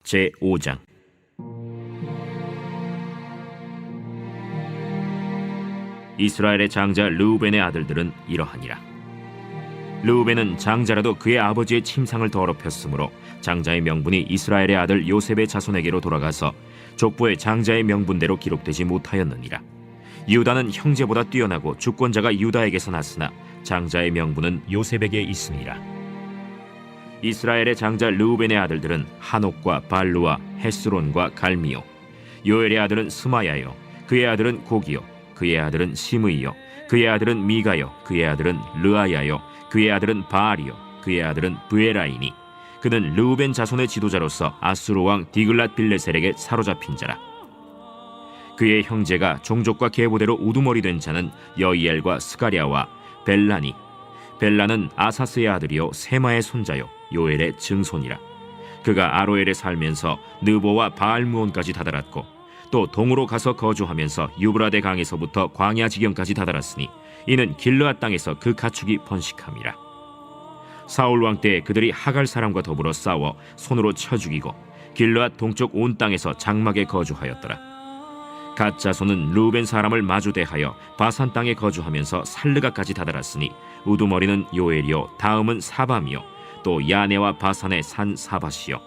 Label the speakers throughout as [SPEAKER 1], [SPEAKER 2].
[SPEAKER 1] 제5장. 이스라엘의 장자 르우벤의 아들들은 이러하니라. 르우벤은 장자라도 그의 아버지의 침상을 더럽혔으므로 장자의 명분이 이스라엘의 아들 요셉의 자손에게로 돌아가서 족보의 장자의 명분대로 기록되지 못하였느니라. 유다는 형제보다 뛰어나고 주권자가 유다에게서 났으나 장자의 명분은 요셉에게 있으니라. 이스라엘의 장자 르우벤의 아들들은 하녹과 발루와 헤스론과 갈미요. 요엘의 아들은 스마야요. 그의 아들은 고기요. 그의 아들은 시므이요. 그의 아들은 미가요. 그의 아들은 르아야요. 그의 아들은 바알이요. 그의 아들은 브에라이니. 그는 르우벤 자손의 지도자로서 아수르 왕 디글랏 빌레셀에게 사로잡힌 자라. 그의 형제가 종족과 계보대로 우두머리 된 자는 여이엘과 스가랴와 벨라니. 벨라는 아사스의 아들이요 세마의 손자요 요엘의 증손이라. 그가 아로엘에 살면서 느보와 바알무온까지 다다랐고 또 동으로 가서 거주하면서 유브라데 강에서부터 광야 지경까지 다다랐으니 이는 길르앗 땅에서 그 가축이 번식함이라. 사울 왕 때에 그들이 하갈 사람과 더불어 싸워 손으로 쳐 죽이고 길르앗 동쪽 온 땅에서 장막에 거주하였더라. 갓 자손은 르우벤 사람을 마주대하여 바산 땅에 거주하면서 살르가까지 다다랐으니 우두머리는 요엘이요 다음은 사밤이요 또 야네와 바산의 산 사밧이요.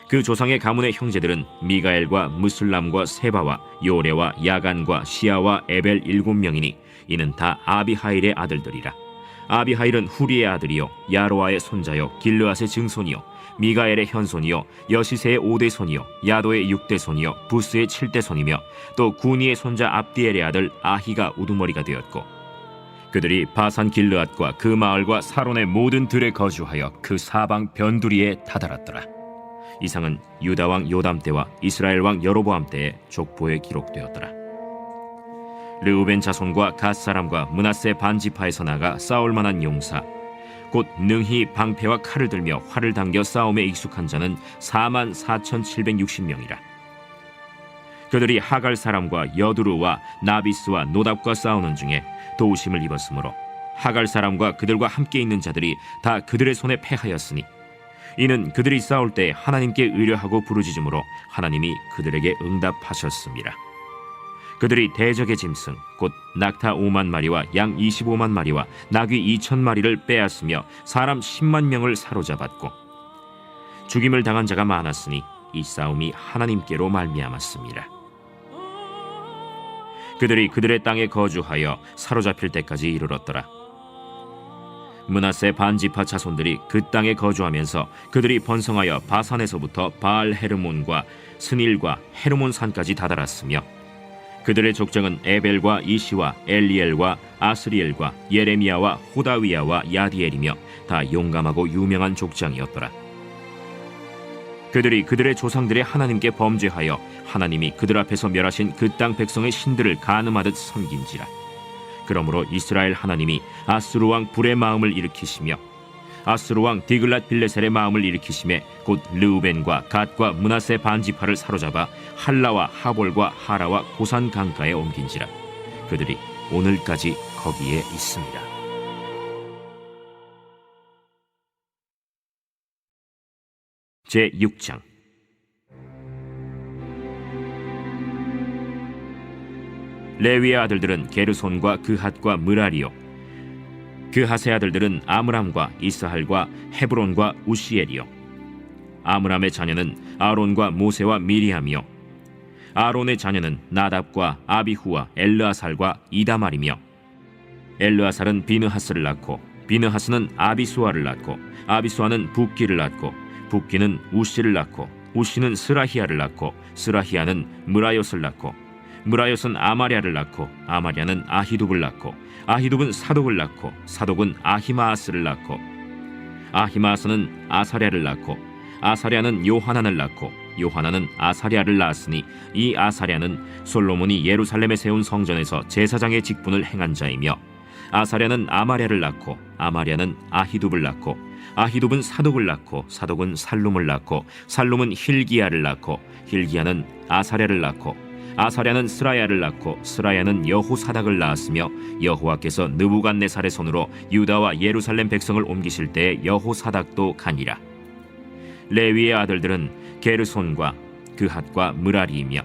[SPEAKER 1] 그 조상의 가문의 형제들은 미가엘과 무슬람과 세바와 요레와 야간과 시아와 에벨 7명이니 이는 다 아비하일의 아들들이라. 아비하일은 후리의 아들이요 야로아의 손자요 길르앗의 증손이요 미가엘의 현손이요 여시세의 5대 손이요 야도의 6대 손이요 부스의 7대 손이며 또 구니의 손자 압디엘의 아들 아히가 우두머리가 되었고 그들이 바산 길르앗과 그 마을과 사론의 모든 들에 거주하여 그 사방 변두리에 다다랐더라. 이상은 유다 왕 요담 때와 이스라엘 왕 여로보암 때의 족보에 기록되었더라. 르우벤 자손과 갓 사람과 므낫세 반지파에서 나가 싸울 만한 용사 곧 능히 방패와 칼을 들며 활을 당겨 싸움에 익숙한 자는 44,760명이라. 그들이 하갈 사람과 여두루와 나비스와 노답과 싸우는 중에 도우심을 입었으므로 하갈 사람과 그들과 함께 있는 자들이 다 그들의 손에 패하였으니 이는 그들이 싸울 때 하나님께 의뢰하고 부르짖음으로 하나님이 그들에게 응답하셨습니다. 그들이 대적의 짐승 곧 낙타 5만 마리와 양 25만 마리와 나귀 2천 마리를 빼앗으며 사람 10만 명을 사로잡았고 죽임을 당한 자가 많았으니 이 싸움이 하나님께로 말미암았습니다. 그들이 그들의 땅에 거주하여 사로잡힐 때까지 이르렀더라. 므낫세 반지파 자손들이 그 땅에 거주하면서 그들이 번성하여 바산에서부터 바알 헤르몬과 스닐과 헤르몬 산까지 다다랐으며 그들의 족장은 에벨과 이시와 엘리엘과 아스리엘과 예레미야와 호다위야와 야디엘이며 다 용감하고 유명한 족장이었더라. 그들이 그들의 조상들의 하나님께 범죄하여 하나님이 그들 앞에서 멸하신 그 땅 백성의 신들을 간음하듯 섬긴지라. 그러므로 이스라엘 하나님이 아수르 왕 불의 마음을 일으키시며 아수르 왕 디글랏 빌레셀의 마음을 일으키심에 곧 르우벤과 갓과 므낫세 반지파를 사로잡아 할라와 하볼과 하라와 고산 강가에 옮긴지라. 그들이 오늘까지 거기에 있습니다. 제6장. 레위의 아들들은 게르손과 그핫과 므라리요. 그핫의 아들들은 아므람과 이스할과 헤브론과 우시엘이요. 아므람의 자녀는 아론과 모세와 미리암이요. 아론의 자녀는 나답과 아비후와 엘르아살과 이다말이며 엘르아살은 비느하스를 낳고 비느하스는 아비수아를 낳고 아비수아는 붓기를 낳고 붓기는 우시를 낳고 우시는 스라히야를 낳고 스라히야는 므라옅을 낳고 므라옅은 아마랴를 낳고 아마랴는 아히둡을 낳고 아히둡은 사독을 낳고 사독은 아히마아스를 낳고 아히마아스는 아사랴를 낳고 아사랴는 요하난을 낳고 요하난은 아사랴를 낳았으니 이 아사랴는 솔로몬이 예루살렘에 세운 성전에서 제사장의 직분을 행한 자이며 아사랴는 아마랴를 낳고 아마랴는 아히둡을 낳고 아히둡은 사독을 낳고 사독은 살룸을 낳고 살룸은 힐기야를 낳고 힐기야는 아사랴를 낳고 아사랴는 스라야를 낳고 스라야는 여호사닥을 낳았으며 여호와께서 느부갓네살의 손으로 유다와 예루살렘 백성을 옮기실 때에 여호사닥도 가니라. 레위의 아들들은 게르손과 그핫과 므라리이며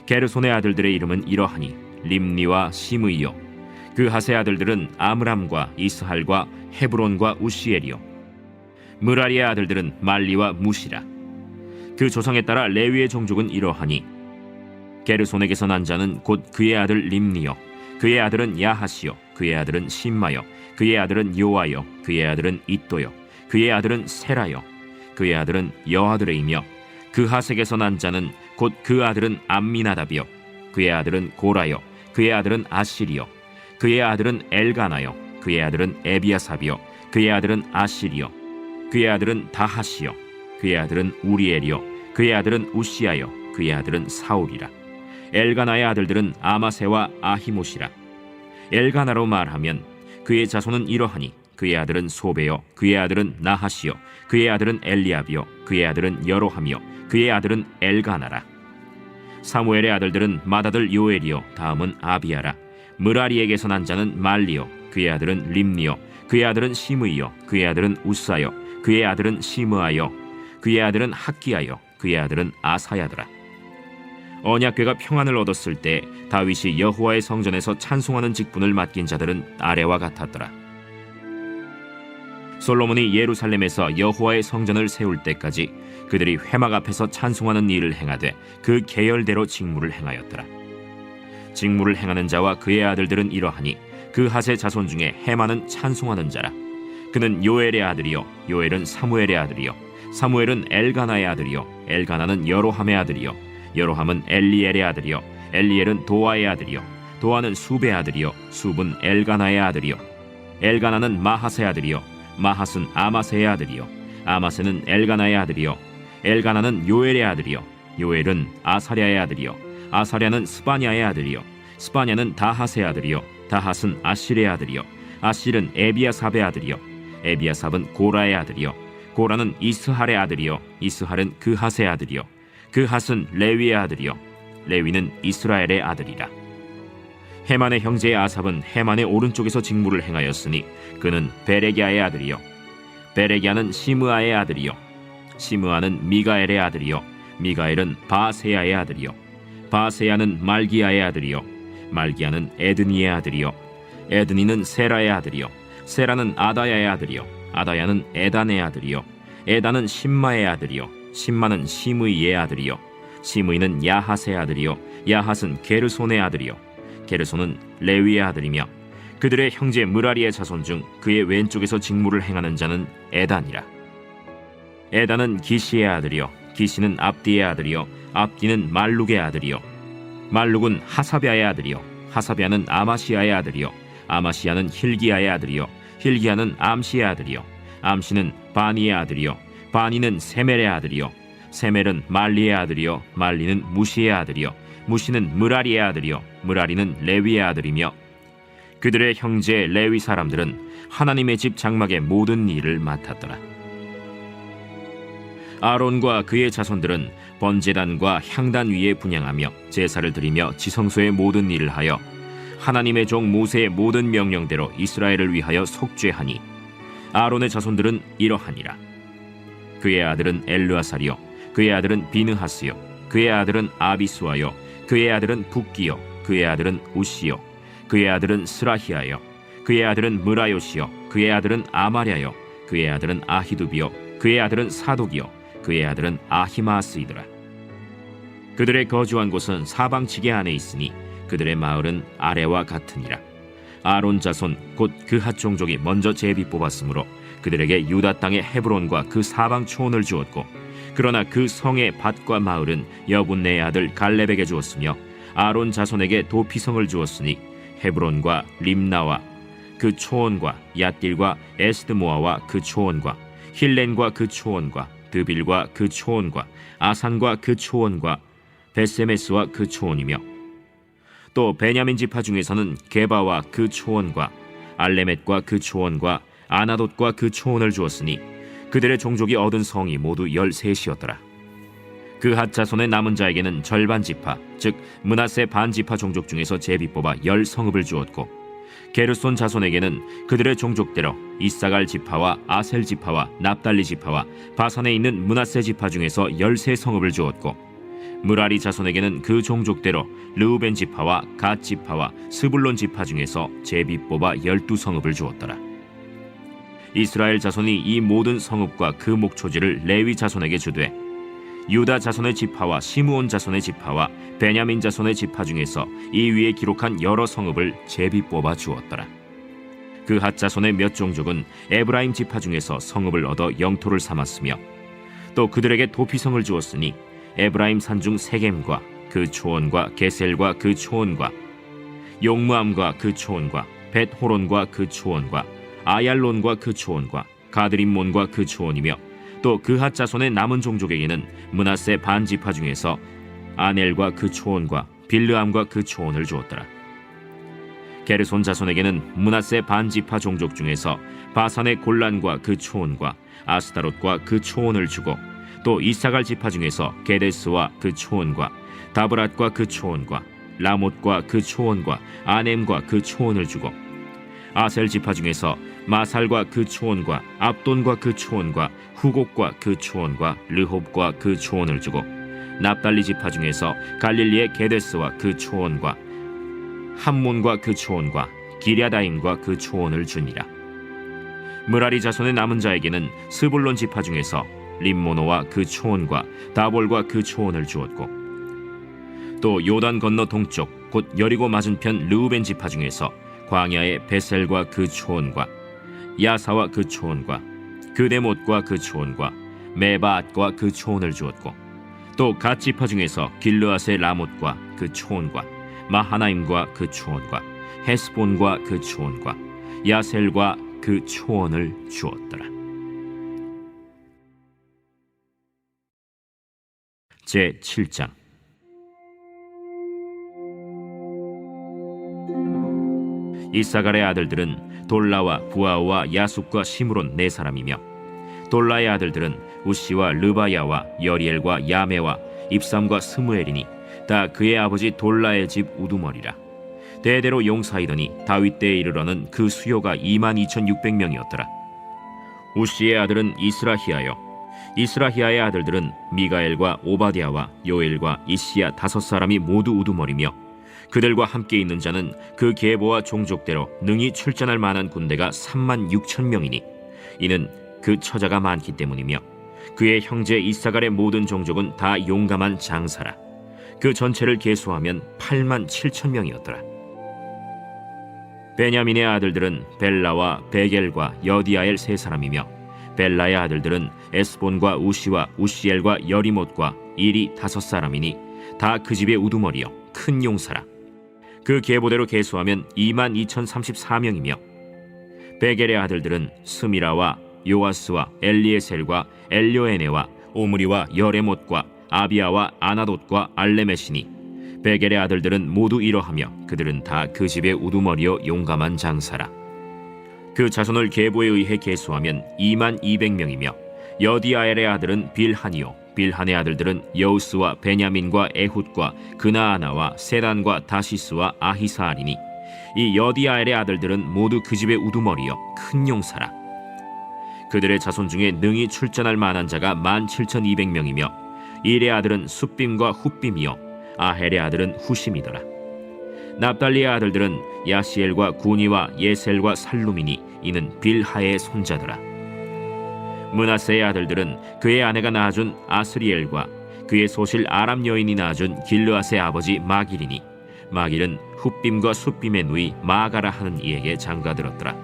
[SPEAKER 1] 게르손의 아들들의 이름은 이러하니 림니와 시므이요 그핫의 아들들은 아므람과 이스할과 헤브론과 우시엘이요 므라리의 아들들은 말리와 무시라. 그 조상에 따라 레위의 종족은 이러하니 게르손에게서 난 자는 곧 그의 아들 림니요 그의 아들은 야하시요 그의 아들은 심마요 그의 아들은 요아요 그의 아들은 잇도요 그의 아들은 세라요 그의 아들은 여아들이며 그핫에게서 난 자는 곧 그 아들은 암미나답이요 그의 아들은 고라요 그의 아들은 아실이요 그의 아들은 엘가나요 그의 아들은 에비아삽이요 그의 아들은 아실이요 그의 아들은 다하시요 그의 아들은 우리엘이요 그의 아들은 우시아요 그의 아들은 사울이라. 엘가나의 아들들은 아마세와 아히모시라. 엘가나로 말하면 그의 자손은 이러하니 그의 아들은 소베요 그의 아들은 나하시요 그의 아들은 엘리압이요 그의 아들은 여로함이요 그의 아들은 엘가나라. 사무엘의 아들들은 맏아들 요엘이요 다음은 아비아라. 므라리에게서 난 자는 말리요 그의 아들은 림니요 그의 아들은 시므이요 그의 아들은 우사요 그의 아들은 시므아요 그의 아들은 학기야요 그의 아들은 아사야더라. 언약궤가 평안을 얻었을 때 다윗이 여호와의 성전에서 찬송하는 직분을 맡긴 자들은 아래와 같았더라. 솔로몬이 예루살렘에서 여호와의 성전을 세울 때까지 그들이 회막 앞에서 찬송하는 일을 행하되 그 계열대로 직무를 행하였더라. 직무를 행하는 자와 그의 아들들은 이러하니 그핫의 자손 중에 헤만은 찬송하는 자라. 그는 요엘의 아들이요 요엘은 사무엘의 아들이요 사무엘은 엘가나의 아들이요 엘가나는 여로함의 아들이요 여로함은 엘리엘의 아들이요 엘리엘은 도아의 아들이요 도아는 숲의 아들이요 숲은 엘가나의 아들이요 엘가나는 마하스의 아들이요 마하스는 아마세의 아들이요 아마세는 엘가나의 아들이요 엘가나는 요엘의 아들이요 요엘은 아사랴의 아들이요 아사랴는 스바냐의 아들이요 스바냐는 다핫의 아들이요 다핫은 아실의 아들이요 아실은 에비아삽의 아들이요 에비아삽은 고라의 아들이요 고라는 이스할의 아들이요 이스할은 그핫의 아들이요 그핫은 레위의 아들이요 레위는 이스라엘의 아들이라. 헤만의 형제 아삽은 헤만의 오른쪽에서 직무를 행하였으니 그는 베레기야의 아들이요 베레기야는 시므아의 아들이요 시므아는 미가엘의 아들이요 미가엘은 바세야의 아들이요 바세야는 말기야의 아들이요 말기야는 에드니의 아들이요 에드니는 세라의 아들이요 세라는 아다야의 아들이요 아다야는 에단의 아들이요 에단은 심마의 아들이요 심마는 시므이의 아들이요 시므이는 야핫의 아들이요 야핫은 게르손의 아들이요 게르손은 레위의 아들이며 그들의 형제 므라리의 자손 중 그의 왼쪽에서 직무를 행하는 자는 에단이라. 에단은 기시의 아들이요 기시는 압디의 아들이요 압디는 말룩의 아들이요 말룩은 하사비아의 아들이요 하사비아는 아마시아의 아들이요 아마시아는 힐기야의 아들이요 힐기야는 암시의 아들이요 암시는 바니의 아들이요 바니는 세멜의 아들이요 세멜은 말리의 아들이요 말리는 무시의 아들이요 무시는 므라리의 아들이요 므라리는 레위의 아들이며 그들의 형제 레위 사람들은 하나님의 집 장막의 모든 일을 맡았더라. 아론과 그의 자손들은 번제단과 향단 위에 분향하며 제사를 드리며 지성소의 모든 일을 하여 하나님의 종 모세의 모든 명령대로 이스라엘을 위하여 속죄하니 아론의 자손들은 이러하니라. 그의 아들은 엘르아살이요 그의 아들은 비느하스요 그의 아들은 아비수아요 그의 아들은 붓기요 그의 아들은 우시요 그의 아들은 스라히아요 그의 아들은 므라요시요 그의 아들은 아마랴요 그의 아들은 아히두비요 그의 아들은 사독이요 그의 아들은 아히마스이더라. 그들의 거주한 곳은 사방지게 안에 있으니 그들의 마을은 아래와 같으니라. 아론 자손 곧 그핫 종족이 먼저 제비 뽑았으므로 그들에게 유다 땅의 헤브론과 그 사방 초원을 주었고 그러나 그 성의 밭과 마을은 여분네의 아들 갈렙에게 주었으며 아론 자손에게 도피성을 주었으니 헤브론과 림나와 그 초원과 얏딜과 에스드모아와 그 초원과 힐렌과 그 초원과 드빌과 그 초원과 아산과 그 초원과 베세메스와 그 초원이며 또 베냐민 지파 중에서는 게바와 그 초원과 알레멧과 그 초원과 아나돗과 그 초원을 주었으니 그들의 종족이 얻은 성이 모두 13이었더라. 그핫 자손의 남은 자에게는 절반 지파 즉 므낫세 반 지파 종족 중에서 제비 뽑아 10성읍을 주었고 게르손 자손에게는 그들의 종족대로 이사갈 지파와 아셀 지파와 납달리 지파와 바산에 있는 므낫세 지파 중에서 13성읍을 주었고, 므라리 자손에게는 그 종족대로 르우벤 지파와 갓 지파와 스불론 지파 중에서 제비 뽑아 12성읍을 주었더라. 이스라엘 자손이 이 모든 성읍과 그 목초지를 레위 자손에게 주되, 유다 자손의 지파와 시므온 자손의 지파와 베냐민 자손의 지파 중에서 이 위에 기록한 여러 성읍을 제비 뽑아 주었더라. 그 핫 자손의 몇 종족은 에브라임 지파 중에서 성읍을 얻어 영토를 삼았으며, 또 그들에게 도피성을 주었으니 에브라임 산중 세겜과 그 초원과 게셀과 그 초원과 용무암과 그 초원과 벳호론과 그 초원과 아얄론과 그 초원과 가드림몬과 그 초원이며, 또 그핫 자손의 남은 종족에게는 므낫세 반 지파 중에서 아넬과 그 초원과 빌르암과 그 초원을 주었더라. 게르손 자손에게는 므낫세 반 지파 종족 중에서 바산의 골란과 그 초원과 아스타롯과 그 초원을 주고, 또 이사갈 지파 중에서 게데스와 그 초원과 다브랏과 그 초원과 라못과 그 초원과 아넴과 그 초원을 주고, 아셀 지파 중에서 마살과 그 초원과 압돈과 그 초원과 후곡과 그 초원과 르홉과 그 초원을 주고, 납달리 지파 중에서 갈릴리의 게데스와 그 초원과 함몬과 그 초원과 기랴다임과 그 초원을 주니라. 므라리 자손의 남은 자에게는 스불론 지파 중에서 림모노와 그 초원과 다볼과 그 초원을 주었고, 또 요단 건너 동쪽 곧 여리고 맞은편 르우벤 지파 중에서 광야의 베셀과 그 초원과 야사와 그 초원과 그데못과 그 초원과 메바앗과 그 초원을 주었고, 또 갓 지파 중에서 길르앗의 라못과 그 초원과 마하나임과 그 초원과 헤스본과 그 초원과 야셀과 그 초원을 주었더라. 제 7장. 이사갈의 아들들은 돌라와 부아와 야숫과 시므론 4사람이며, 돌라의 아들들은 우시와 르바야와 여리엘과 야메와 입삼과 스무엘이니 다 그의 아버지 돌라의 집 우두머리라. 대대로 용사이더니 다윗 때에 이르러는 그 수요가 22,600명이었더라. 우시의 아들은 이스라히야요, 이스라히야의 아들들은 미가엘과 오바댜와 요엘과 이시야 5사람이 모두 우두머리며, 그들과 함께 있는 자는 그 계보와 종족대로 능히 출전할 만한 군대가 36,000명이니 이는 그 처자가 많기 때문이며, 그의 형제 이사갈의 모든 종족은 다 용감한 장사라. 그 전체를 계수하면 87,000명이었더라. 베냐민의 아들들은 벨라와 베겔과 여디아엘 3사람이며, 벨라의 아들들은 에스본과 우시와 우시엘과 여리못과 일이 5사람이니 다 그 집의 우두머리요 큰 용사라. 그 계보대로 계수하면 22,034명이며, 베겔의 아들들은 스미라와 요아스와 엘리에셀과 엘료에네와 오므리와 여레못과 아비아와 아나돗과 알레메시니, 베겔의 아들들은 모두 이러하며 그들은 다 그 집의 우두머리요 용감한 장사라. 그 자손을 계보에 의해 계수하면 22,000명이며, 여디아엘의 아들은 빌하니요, 빌한의 아들들은 여우스와 베냐민과 에훗과 그나아나와 세단과 다시스와 아히사알이니, 이 여디아엘의 아들들은 모두 그 집의 우두머리요 큰 용사라. 그들의 자손 중에 능히 출전할 만한 자가 17,200명이며, 일의 아들은 숫빔과 훗빔이요 아헬의 아들은 후심이더라. 납달리의 아들들은 야시엘과 구니와 예셀과 살루미니 이는 빌하의 손자더라. 므낫세의 아들들은 그의 아내가 낳아준 아스리엘과 그의 소실 아람 여인이 낳아준 길르앗의 아버지 마길이니, 마길은 훗빔과 숫빔의 누이 마가라 하는 이에게 장가들었더라.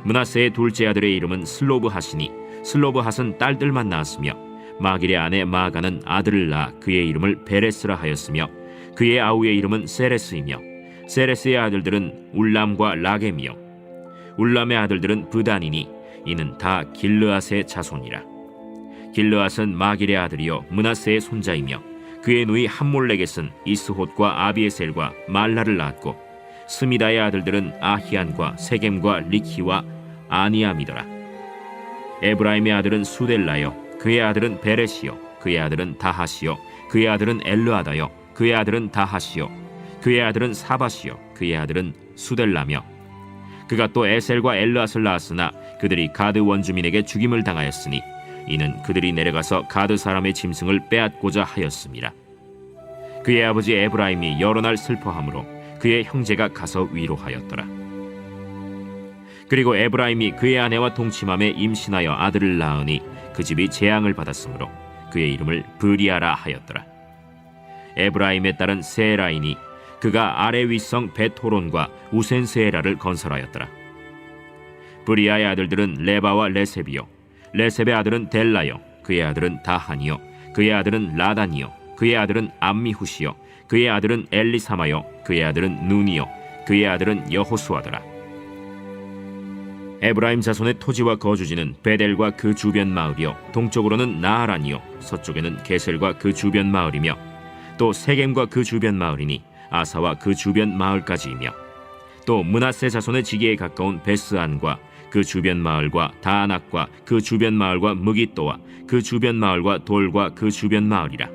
[SPEAKER 1] 므낫세의 둘째 아들의 이름은 슬로브핫이니, 슬로브핫은 딸들만 낳았으며, 마길의 아내 마가는 아들을 낳아 그의 이름을 베레스라 하였으며, 그의 아우의 이름은 세레스이며, 세레스의 아들들은 울람과 라겜이요, 울람의 아들들은 브단이니 이는 다 길르앗의 자손이라. 길르앗은 마길의 아들이요 므낫세의 손자이며, 그의 누이 함몰렉겟은 이스톳과 아비에셀과 말라를 낳았고, 스미다의 아들들은 아히안과 세겜과 리키와 아니암이더라. 에브라임의 아들은 수델라요, 그의 아들은 베레시요, 그의 아들은 다하시요, 그의 아들은 엘르아다요, 그의 아들은 다하시요, 그의 아들은 사바시요, 그의 아들은 수델라며 그가 또 에셀과 엘르앗을 낳았으나 그들이 가드 원주민에게 죽임을 당하였으니 이는 그들이 내려가서 가드 사람의 짐승을 빼앗고자 하였습니다. 그의 아버지 에브라임이 여러 날 슬퍼하므로 그의 형제가 가서 위로하였더라. 그리고 에브라임이 그의 아내와 동침함에 임신하여 아들을 낳으니 그 집이 재앙을 받았으므로 그의 이름을 브리아라 하였더라. 에브라임의 딸은 세라이니 그가 아래 윗성 벳호론과 우센세라를 건설하였더라. 브리아의 아들들은 레바와 레셉이요 레셉의 아들은 델라요 그의 아들은 다한이요 그의 아들은 라단이요 그의 아들은 암미후시요 그의 아들은 엘리사마요 그의 아들은 눈이요 그의 아들은 여호수아더라. 에브라임 자손의 토지와 거주지는 베델과 그 주변 마을이요 동쪽으로는 나하란이요 서쪽에는 게셀과 그 주변 마을이며 또 세겜과 그 주변 마을이니 아사와 그 주변 마을까지이며 또 므낫세 자손의 지기에 가까운 베스안과 그 주변 마을과 다낙과 그 주변 마을과 무깃도와 그 주변 마을과 돌과 그 주변 마을이라.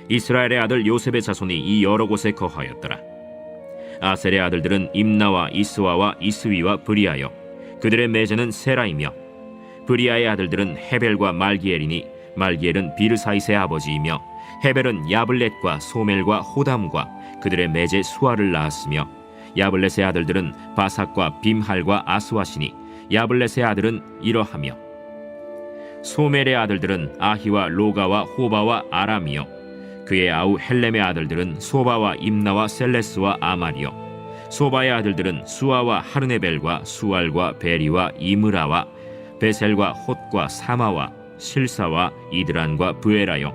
[SPEAKER 1] 이스라엘의 아들 요셉의 자손이 이 여러 곳에 거하였더라. 아셀의 아들들은 임나와 이스와와 이스위와 브리아요 그들의 매제는 세라이며 브리아의 아들들은 헤벨과 말기엘이니 말기엘은 비르사이스의 아버지이며 헤벨은 야블렛과 소멜과 호담과 그들의 매제 수아를 낳았으며 야블렛의 아들들은 바삭과 빔할과 아스와시니 야블렛의 아들은 이러하며 소멜의 아들들은 아히와 로가와 호바와 아람이요 그의 아우 헬렘의 아들들은 소바와 임나와 셀레스와 아말이요 소바의 아들들은 수아와 하르네벨과 수알과 베리와 이므라와 베셀과 톳과 사마와 실사와 이드란과 브에라요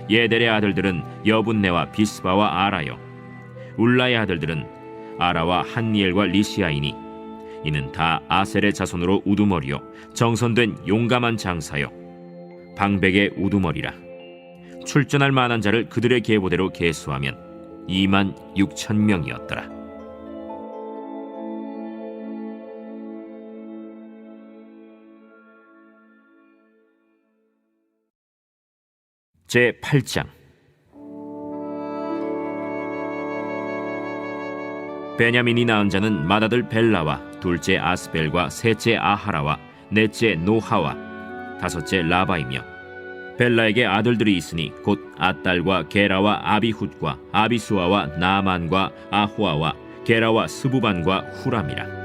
[SPEAKER 1] 예델의 아들들은 여분네와 비스바와 아라요 울라의 아들들은 아라와 한니엘과 리시아이니 이는 다 아셀의 자손으로 우두머리요 정선된 용감한 장사요 방백의 우두머리라. 출전할 만한 자를 그들의 계보대로 계수하면 26,000명이었더라. 제8장 베냐민이 낳은 자는 맏아들 벨라와 둘째 아스벨과 셋째 아하라와 넷째 노하와 다섯째 라바이며 벨라에게 아들들이 있으니 곧 아딸과 게라와 아비훗과 아비수아와 나만과 아호아와 게라와 스부반과 후람이라.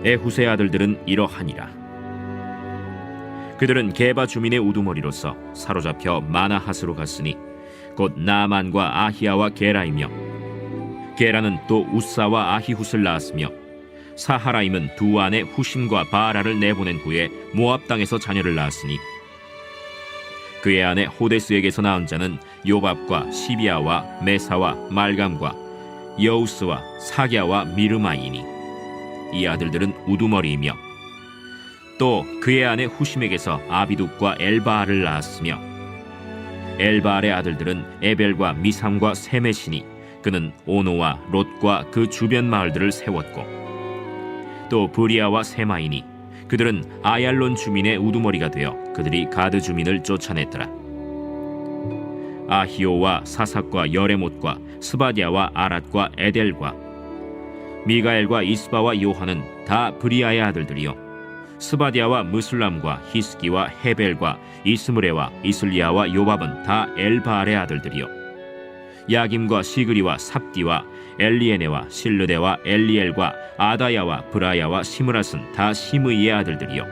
[SPEAKER 1] 에훗의 아들들은 이러하니라. 그들은 게바 주민의 우두머리로서 사로잡혀 마나핫으로 갔으니 곧 나만과 아히야와 게라이며 게라는 또 우사와 아히훗을 낳았으며 사하라임은 두 아내 후심과 바라를 내보낸 후에 모압 땅에서 자녀를 낳았으니 그의 아내 호데스에게서 낳은 자는 요밥과 시비아와 메사와 말감과 여우스와 사갸와 미르마이니 이 아들들은 우두머리이며 또 그의 아내 후심에게서 아비둑과 엘바알을 낳았으며 엘바알의 아들들은 에벨과 미삼과 세메시니 그는 오노와 롯과 그 주변 마을들을 세웠고 또 브리아와 세마이니 그들은 아얄론 주민의 우두머리가 되어 그들이 가드 주민을 쫓아냈더라. 아히오와 사삭과 여레못과 스바디아와 아랏과 에델과 미가엘과 이스바와 요한은 다 브리아의 아들들이요 스바디아와 무슬람과 히스기와 헤벨과 이스므레와 이슬리아와 요밥은 다 엘바알의 아들들이요 야김과 시그리와 삽디와 엘리에네와 실르데와 엘리엘과 아다야와 브라야와 시므랏은 다 시므이의 아들들이요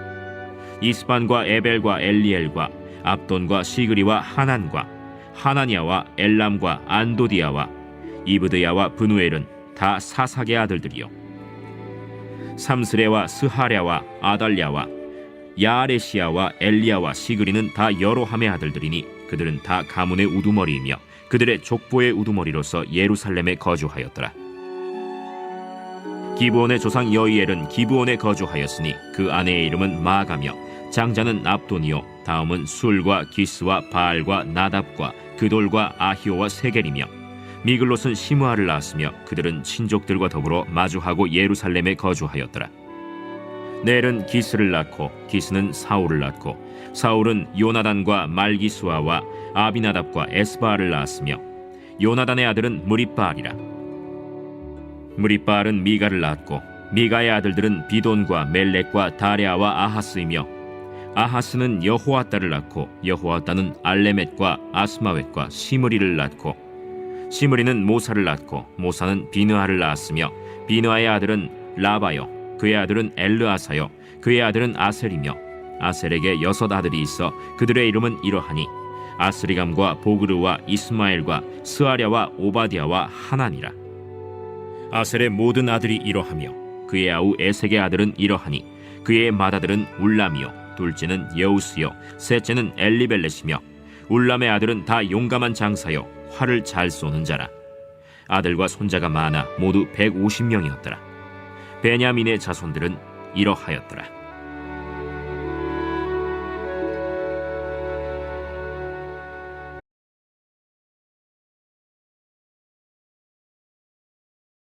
[SPEAKER 1] 이스반과 에벨과 엘리엘과 압돈과 시그리와 하난과 하나니아와 엘람과 안도디아와 이브드야와 브누엘은 다 사삭의 아들들이요 삼스레와 스하랴와 아달랴와 야아레시아와 엘리야와 시그리는 다 여로함의 아들들이니 그들은 다 가문의 우두머리이며 그들의 족보의 우두머리로서 예루살렘에 거주하였더라. 기브온의 조상 여이엘은 기브온에 거주하였으니 그 아내의 이름은 마가며 장자는 압돈이요 다음은 술과 기스와 바알과 나답과 그돌과 아히오와 세겔이며 미글롯은 시므아를 낳았으며 그들은 친족들과 더불어 마주하고 예루살렘에 거주하였더라. 넬은 기스를 낳고 기스는 사울을 낳고 사울은 요나단과 말기수아와 아비나답과 에스바알을 낳았으며 요나단의 아들은 무리바알이라. 무리바알은 미가를 낳았고 미가의 아들들은 비돈과 멜렉과 다레아와 아하스이며 아하스는 여호아따를 낳고 여호아따는 알레멧과 아스마웻과 시므리를 낳고 시므리는 모사를 낳고 모사는 비느하를 낳았으며 비느하의 아들은 라바요 그의 아들은 엘르아사요 그의 아들은 아셀이며 아셀에게 6 아들이 있어 그들의 이름은 이러하니 아스리감과 보그르와 이스마엘과 스아랴와 오바디아와 하나니라. 아셀의 모든 아들이 이러하며 그의 아우 에색의 아들은 이러하니 그의 맏아들은 울람이요 둘째는 여우스요 셋째는 엘리벨렛이며 울람의 아들은 다 용감한 장사요 활을 잘 쏘는 자라. 아들과 손자가 많아 모두 150명이었더라. 베냐민의 자손들은 이러하였더라.